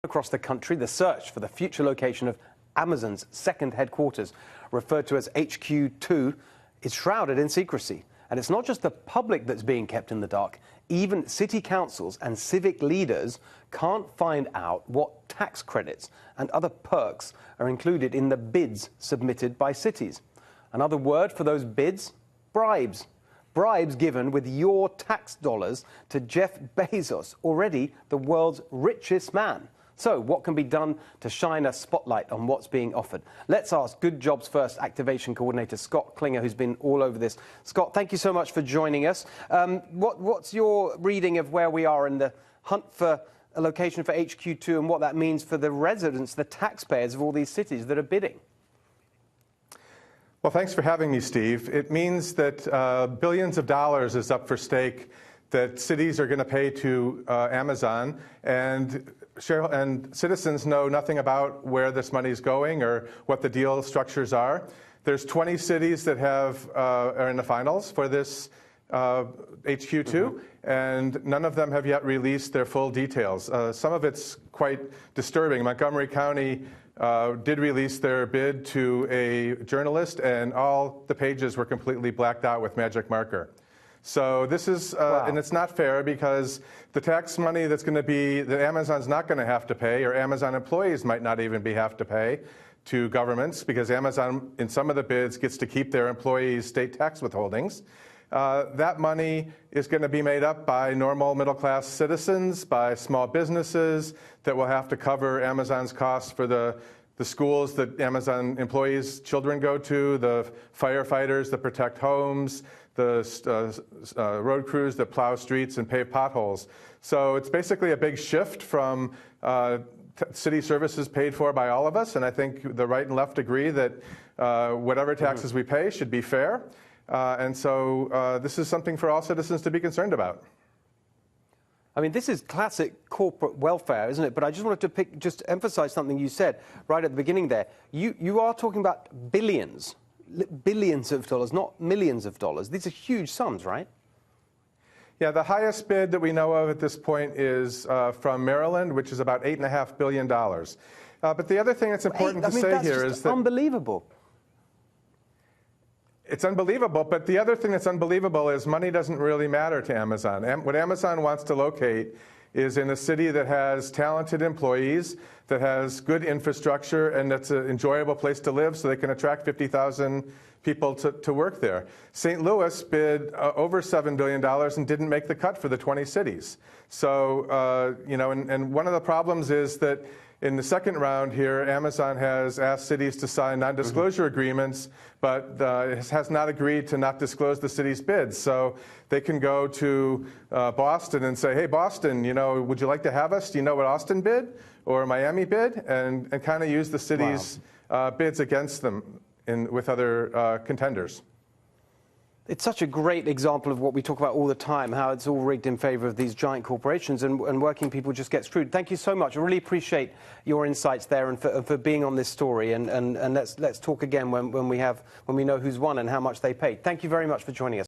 Across the country, the search for the future location of Amazon's second headquarters, referred to as HQ2, is shrouded in secrecy. And it's not just the public that's being kept in the dark. Even city councils and civic leaders can't find out what tax credits and other perks are included in the bids submitted by cities. Another word for those bids? Bribes. Bribes given with your tax dollars to Jeff Bezos, already the world's richest man. So what can be done to shine a spotlight on what's being offered? Let's ask Good Jobs First Activation Coordinator Scott Klinger, who's been all over this. Scott, thank you so much for joining us. What's your reading of where we are in the hunt for a location for HQ2 and what that means for the residents, the taxpayers of all these cities that are bidding? Well, thanks for having me, Steve. It means that billions of dollars is up for stake that cities are going to pay to Amazon, and citizens know nothing about where this money is going or what the deal structures are. There's 20 cities that are in the finals for this HQ2, and none of them have yet released their full details. Some of it's quite disturbing. Montgomery County did release their bid to a journalist, and all the pages were completely blacked out with magic marker. So this is, and it's not fair, because the tax money that's going to be, that Amazon's not going to have to pay, or Amazon employees might not even have to pay to governments, because Amazon, in some of the bids, gets to keep their employees' state tax withholdings. That money is going to be made up by normal middle-class citizens, by small businesses that will have to cover Amazon's costs for the schools that Amazon employees' children go to, the firefighters that protect homes, the road crews that plow streets and pave potholes. So it's basically a big shift from city services paid for by all of us, and I think the right and left agree that whatever taxes we pay should be fair. And so this is something for all citizens to be concerned about. I mean, this is classic corporate welfare, isn't it? But I just wanted to just emphasize something you said right at the beginning there. You are talking about billions of dollars, not millions of dollars. These are huge sums, right? Yeah, the highest bid that we know of at this point is from Maryland, which is about $8.5 billion. But the other thing that's important to say here is that unbelievable. It's unbelievable, but the other thing that's unbelievable is money doesn't really matter to Amazon. What Amazon wants to locate is in a city that has talented employees, that has good infrastructure, and that's an enjoyable place to live so they can attract 50,000 people to work there. St. Louis bid over $7 billion and didn't make the cut for the 20 cities. So, you know, and one of the problems is that in the second round here, Amazon has asked cities to sign non-disclosure agreements, but has not agreed to not disclose the city's bids. So they can go to Boston and say, hey, Boston, you know, would you like to have us? Do you know what Austin bid or Miami bid? And kind of use the city's bids against them with other contenders. It's such a great example of what we talk about all the time, how it's all rigged in favor of these giant corporations and working people just get screwed. Thank you so much. I really appreciate your insights there and for being on this story. And let's talk again when we know who's won and how much they paid. Thank you very much for joining us.